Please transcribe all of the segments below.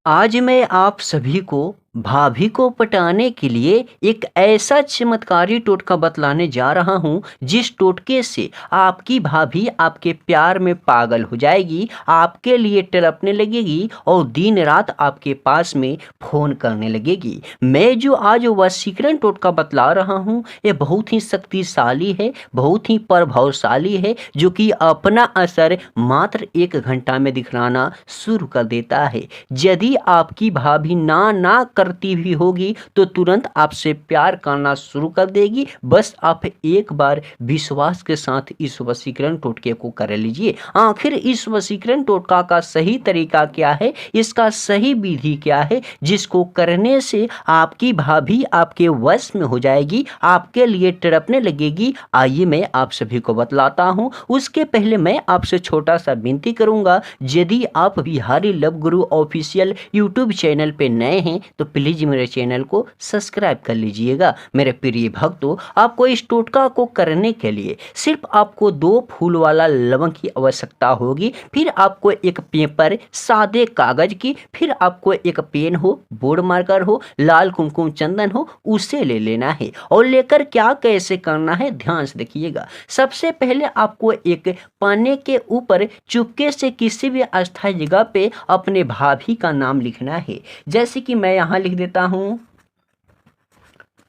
आज मैं आप सभी को भाभी को पटाने के लिए एक ऐसा चमत्कारी टोटका बतलाने जा रहा हूं जिस टोटके से आपकी भाभी आपके प्यार में पागल हो जाएगी, आपके लिए तड़पने लगेगी और दिन रात आपके पास में फ़ोन करने लगेगी। मैं जो आज वशीकरण टोटका बतला रहा हूं ये बहुत ही शक्तिशाली है, बहुत ही प्रभावशाली है, जो कि अपना असर मात्र 1 घंटा में दिखलाना शुरू कर देता है। यदि आपकी भाभी ना करती भी होगी तो तुरंत आपसे प्यार करना शुरू कर देगी। बस आप एक बार विश्वास के साथ इस वशीकरण टोटके को कर लीजिए। आखिर इस वशीकरण टोटका का सही तरीका क्या है, इसका सही विधि क्या है, जिसको करने से आपकी भाभी आपके वश में हो जाएगी, आपके लिए तड़पने लगेगी, आइए मैं आप सभी को बतलाता हूं। उसके पहले मैं आपसे छोटा सा विनती करूंगा, यदि आप बिहारी लव गुरु ऑफिशियल यूट्यूब चैनल पे नए हैं तो प्लीज मेरे चैनल को सब्सक्राइब कर लीजिएगा। मेरे प्रिय भक्तों, आपको इस टोटका को करने के लिए सिर्फ आपको 2 फूल वाला लवंग की आवश्यकता होगी, फिर आपको एक पेपर सादे कागज की, फिर आपको एक पेन हो, बोर्ड मार्कर हो, लाल कुमकुम चंदन हो, उसे ले लेना है। और लेकर क्या कैसे करना है ध्यान से देखिएगा। सबसे पहले आपको एक पन्ने के ऊपर चुपके से किसी भी अस्थायी जगह पे अपने भाभी का नाम लिखना है। जैसे कि मैं यहाँ लिख देता हूँ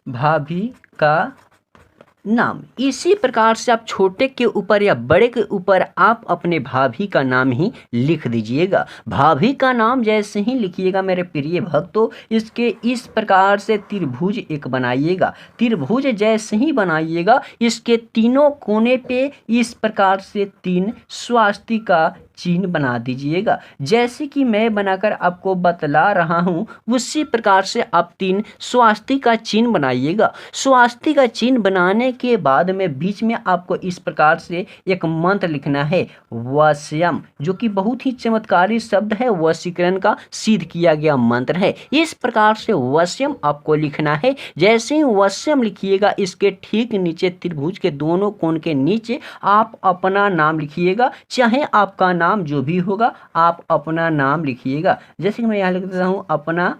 भाभी का नाम। इसी प्रकार से आप छोटे के ऊपर या बड़े के ऊपर आप अपने भाभी का नाम ही लिख दीजिएगा। भाभी का नाम जैसे ही लिखिएगा मेरे प्रिय भक्तों, इसके इस प्रकार से त्रिभुज एक बनाइएगा। त्रिभुज जैसे ही बनाइएगा, इसके तीनों कोने पे इस प्रकार से 3 स्वास्तिका चिन्ह बना दीजिएगा। जैसे कि मैं बनाकर आपको बतला रहा हूँ उसी प्रकार से आप 3 स्वास्तिका चिन्ह बनाइएगा। स्वास्तिका चिन्ह बनाने के बाद में बीच में आपको इस प्रकार से एक मंत्र लिखना है, वश्यम, जो कि बहुत ही चमत्कारी शब्द है, वशीकरण का सिद्ध किया गया मंत्र है। इस प्रकार से वश्यम आपको लिखना है। जैसे ही वश्यम लिखिएगा, इसके ठीक नीचे त्रिभुज के दोनों कोण के नीचे आप अपना नाम लिखिएगा। चाहे आपका नाम जो भी होगा आप अपना नाम लिखिएगा। जैसे कि मैं यहाँ लिख देता हूँ अपना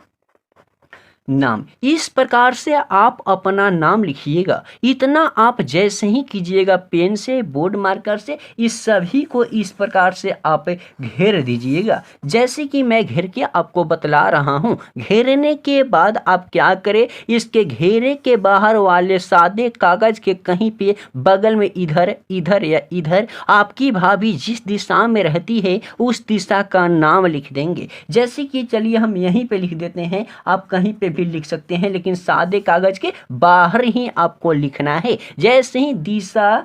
नाम। इस प्रकार से आप अपना नाम लिखिएगा। इतना आप जैसे ही कीजिएगा पेन से, बोर्ड मार्कर से, इस सभी को इस प्रकार से आप घेर दीजिएगा। जैसे कि मैं घेर के आपको बतला रहा हूँ। घेरने के बाद आप क्या करें, इसके घेरे के बाहर वाले सादे कागज के कहीं पे बगल में इधर इधर या इधर आपकी भाभी जिस दिशा में रहती है उस दिशा का नाम लिख देंगे। जैसे कि चलिए हम यहीं पे लिख देते हैं, आप कहीं पे भी लिख सकते हैं, लेकिन सादे कागज के बाहर ही आपको लिखना है। जैसे ही दिशा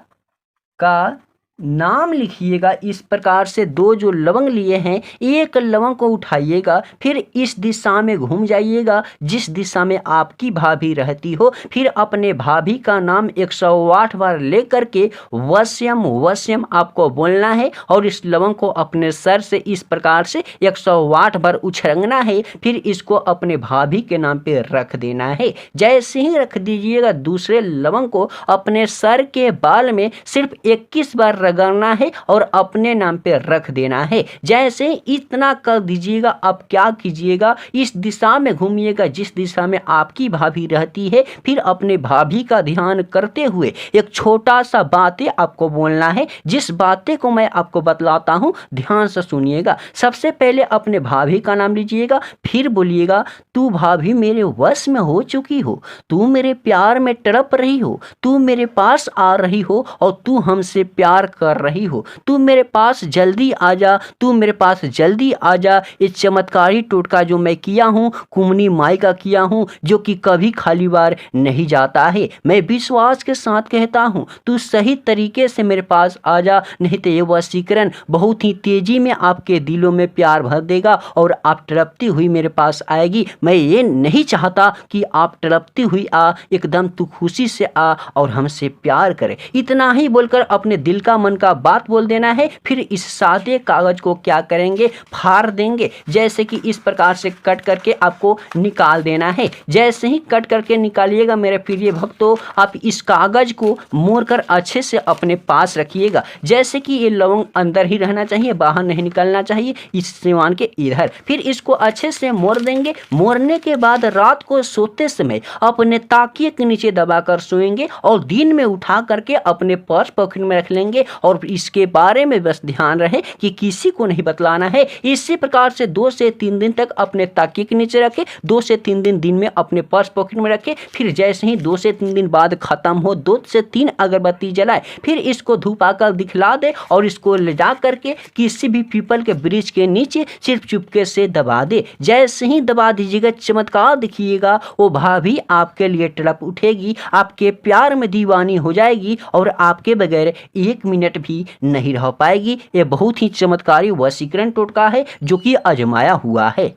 का नाम लिखिएगा, इस प्रकार से 2 जो लवंग लिए हैं, एक लवंग को उठाइएगा, फिर इस दिशा में घूम जाइएगा जिस दिशा में आपकी भाभी रहती हो, फिर अपने भाभी का नाम 108 बार लेकर के वश्यम वश्यम आपको बोलना है और इस लवंग को अपने सर से इस प्रकार से 108 बार उछलना है, फिर इसको अपने भाभी के नाम पे रख देना है। जैसे ही रख दीजिएगा, दूसरे लवंग को अपने सर के बाल में सिर्फ 21 बार रगड़ना है और अपने नाम पे रख देना है। जैसे इतना कर दीजिएगा, अब क्या कीजिएगा, इस दिशा में घूमिएगा जिस दिशा में आपकी भाभी रहती है, फिर अपने भाभी का ध्यान करते हुए एक छोटा सा बातें आपको बोलना है। जिस बातें को मैं आपको बतलाता हूं ध्यान से सुनिएगा। सबसे पहले अपने भाभी का नाम लीजिएगा, फिर बोलिएगा, तू भाभी मेरे वश में हो चुकी हो, तू मेरे प्यार में तड़प रही हो, तू मेरे पास आ रही हो और तू हमसे प्यार कर रही हो, तू मेरे पास जल्दी आ जा, तू मेरे पास जल्दी आ जा। ये चमत्कारी टोटका जो मैं किया हूँ कुमनी माई का किया हूँ, जो कि कभी खाली बार नहीं जाता है। मैं विश्वास के साथ कहता हूँ तू सही तरीके से मेरे पास आ जा, नहीं तो ये वशीकरण बहुत ही तेजी में आपके दिलों में प्यार भर देगा और आप तड़पती हुई मेरे पास आएगी। मैं ये नहीं चाहता कि आप तड़पती हुई आ, एकदम तू खुशी से आ और हमसे प्यार करे। इतना ही बोलकर अपने दिल का मन का बात बोल देना है। फिर इस सादे कागज को क्या करेंगे, फाड़ देंगे। जैसे कि इस प्रकार से कट करके आपको निकाल देना है। जैसे ही कट करके निकालिएगा मेरे प्रिय भक्तों, आप इस कागज को मोड़कर अच्छे से अपने पास रखिएगा। जैसे कि ये लवंग अंदर ही रहना चाहिए, बाहर नहीं निकलना चाहिए, इस सिवान के इधर। फिर इसको अच्छे से मोड़ देंगे। मोड़ने के बाद रात को सोते समय अपने ताकिए के नीचे दबाकर सोएंगे और दिन में उठा करके अपने पर्स पॉकेट में रख लेंगे। और इसके बारे में बस ध्यान रहे कि किसी को नहीं बतलाना है। इसी प्रकार से 2 से 3 दिन तक अपने ताकिए के नीचे रखें, 2 से 3 दिन में अपने पर्स पॉकेट में रखें। फिर जैसे ही 2 से 3 दिन बाद खत्म हो, 2 से 3 अगरबत्ती जलाए, फिर इसको धूप आकर दिखला दे और इसको ले जा करके किसी भी पीपल के वृक्ष के नीचे सिर्फ चुपके से दबा दे। जैसे ही दबा दीजिएगा, चमत्कार दिखिएगा, वो भाभी आपके लिए तड़प उठेगी, आपके प्यार में दीवानी हो जाएगी और आपके बगैर 1 मिनट भी नहीं रह पाएगी। ये बहुत ही चमत्कारी वशीकरण टोटका है जो कि आजमाया हुआ है।